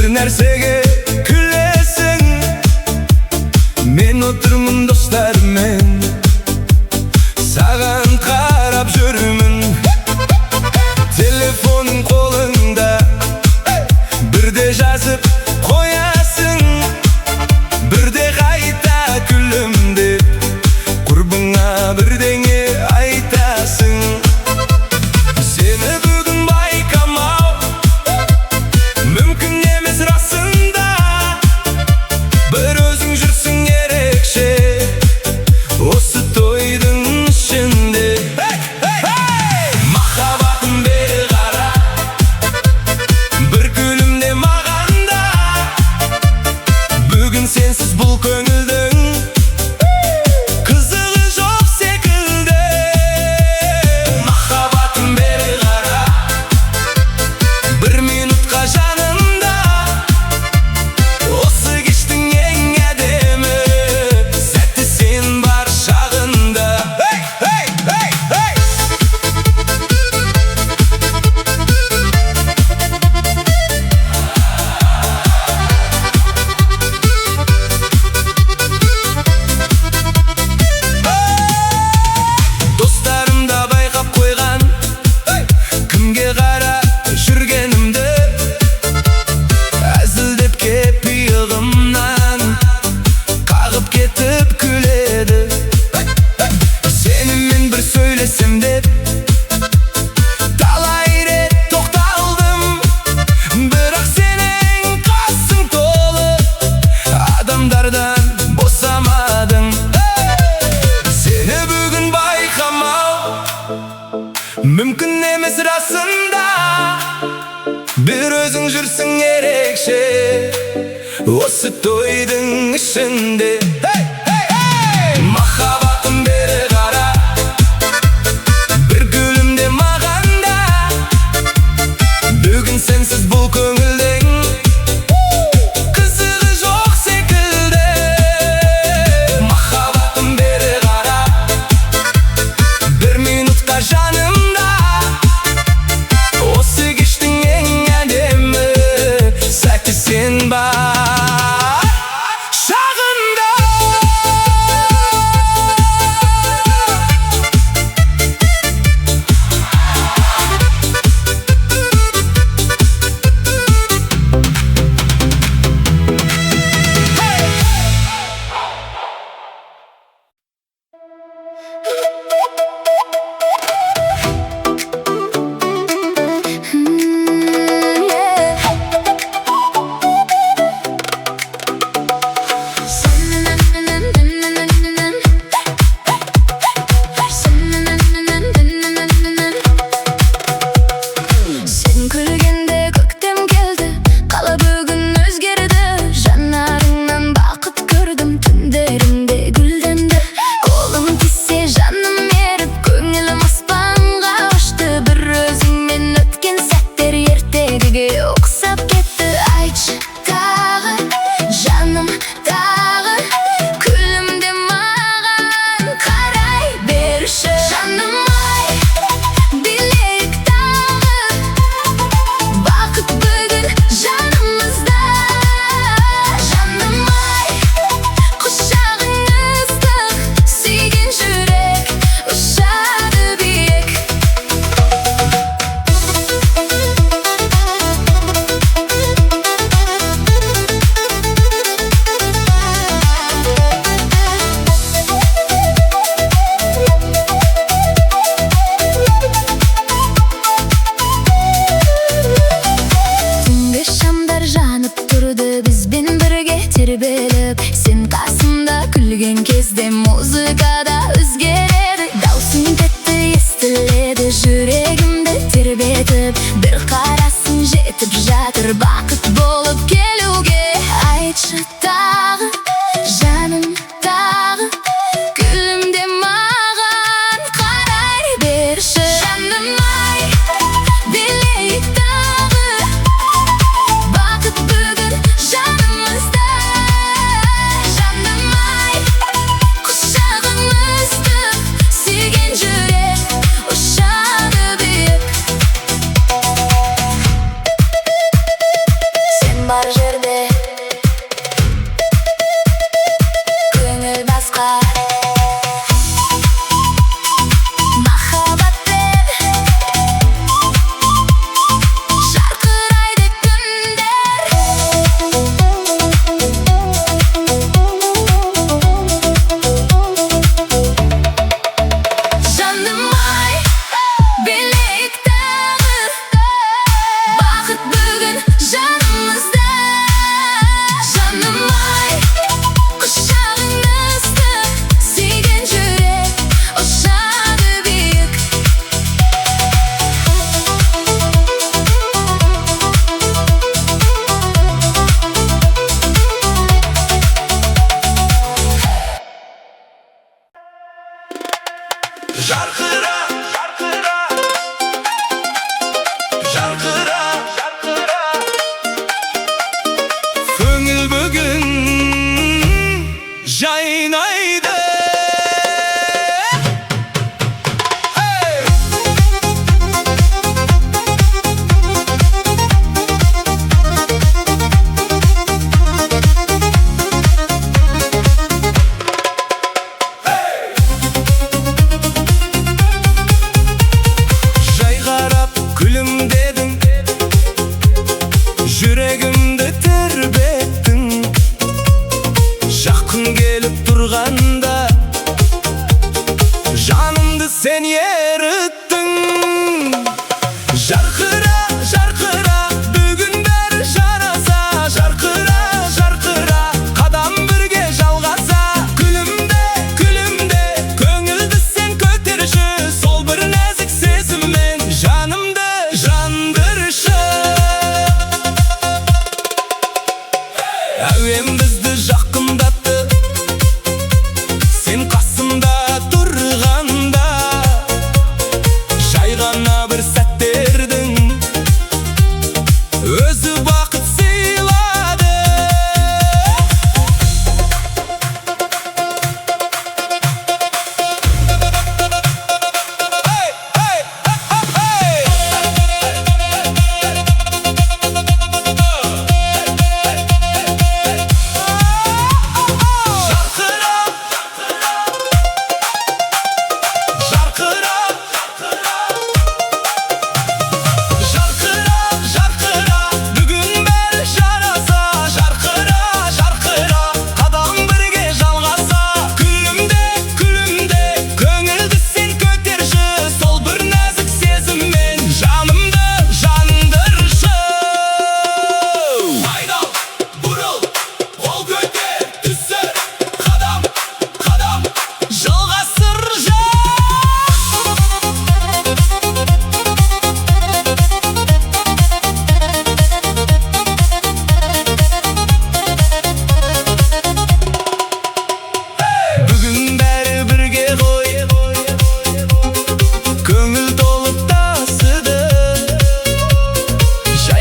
Нәрсеге күлесің, мен отырмын достармен, саған қарап жүрмін. Телефоның қолыңда, бірде жазып қоясың, бірде қайта күлімдеп, құрбыңа бірдеңе айтасың. Сені бүгін байқамау мүмкін емес расында, бір өзің жүрсің ерекше осы тойдың ішінде. Махаббатым бері қара, бір күлімде мағанда, бүгін сенсіз бұл көңілдің қызығы жоқ секілді. Махаббатым бері қара, бір минутқа жанымда, осы кештің ең әдемі сәтті сен бар шағында. Достарым да байқап қойған, кімге қара жүргенімді, әзілдеп кеп иығымнан қағып кетіп күледі. Сенімен бір сөйлесем деп талай рет тоқталдым, бірақ сенің қасың толы адамдардан босамадың. Сені бүгін байқамау мүмкін емес расында, бір өзің жүрсің ерекше осы тойдың ішінде. Махаббатым бері қара, бір күлімде мағанда, бүгін сенсіз бұл көңілдің қызығы жоқ секілді. Махаббатым бері қара, бір минутқа жанымда, осы кештің ең әдемі сәтті сен бар шағында. Жарқыра, жарқыра, бүгін бәрі жараса. Жарқыра, жарқыра, қадам бірге жалғаса. Күлімде, күлімде, көңілді сен көтерші. Сол бір нәзік сезіммен жанымды жандыршы. Әуен бізді жақындатты, сен қасымда тұрғанда. Жай ғана бір сәттердің өзі бақыт сыйлады.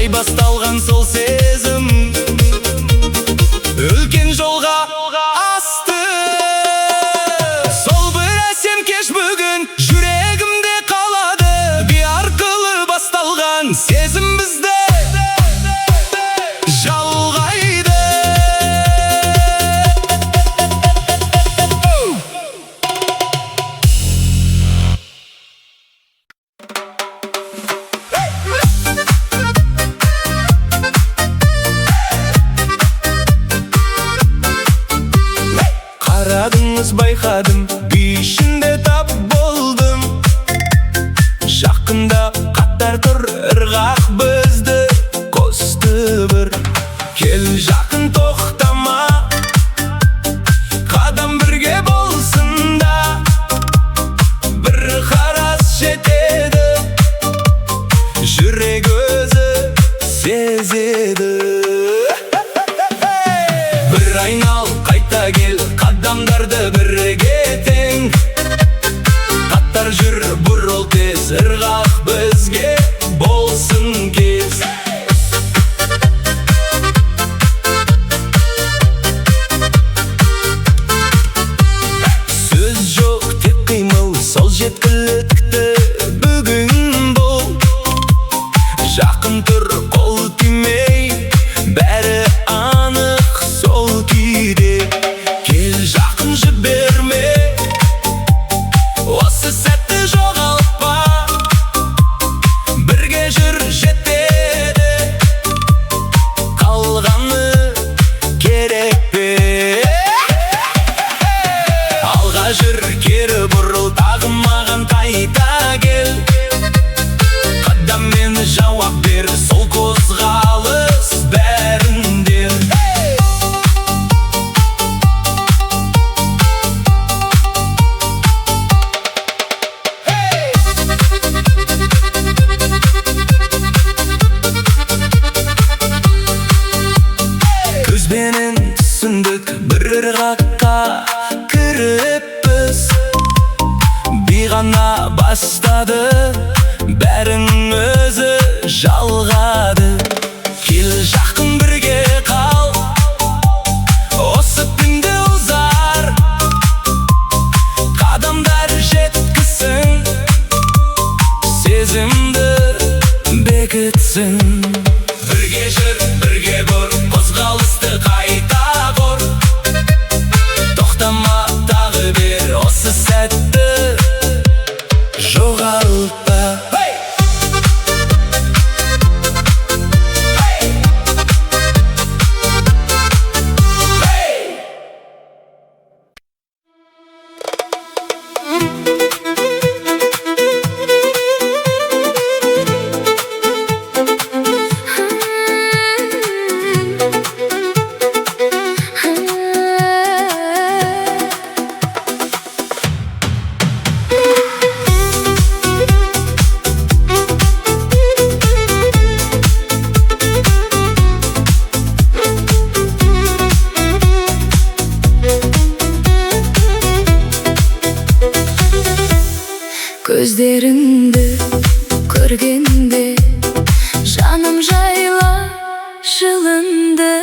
Басталған сол сезім үлкен жолға асты. Сол бір әсем кеш бүгін жүрегімде қалады. Би арқылы басталған сезім бізді жалғайды. Қарадыңыз, байқадым, би ішінде тап болдым. Жақында қаттар тұр, ырғақ бізді қосты бір. Кел жақын, тоқтама, қадам бірге болсын да. Бір қарас жетеді, жүрек өзі сезеді. Бір айнал, қайта кел, қадамдарды бірге тең. Қаттар жүр, бұрыл тез, ырғақ бізге болсын кез. Сөз жоқ, тек қимыл, сол жеткілікті бүгін бұл. Жақын тұр, қол тимей, бәрі анық сол күйде. Жақын жіберме, осы сәтті жоғалтпа. Бірге жүр, жетеді, қалғаны керек пе? Алға жүр, кері бұрыл, тағы маған қайта кел. Қадаммен жауап бер, сол қозғалыс бәрінде. Көзбенен түсіндік, бір ырғаққа кіріппіз. Би ғана бастады, бәрін өзі жалғады. Кел жақын, бірге қал, осы түнді ұзар. Қадамдар жеткісін, сезімді бекітсін. Бірге жүр, бірге бұр, қозғалысты қайта құр. Тоқтама, тағы бер, осы сәтті жоғалтпа. Şimdi canım jayla şılındı.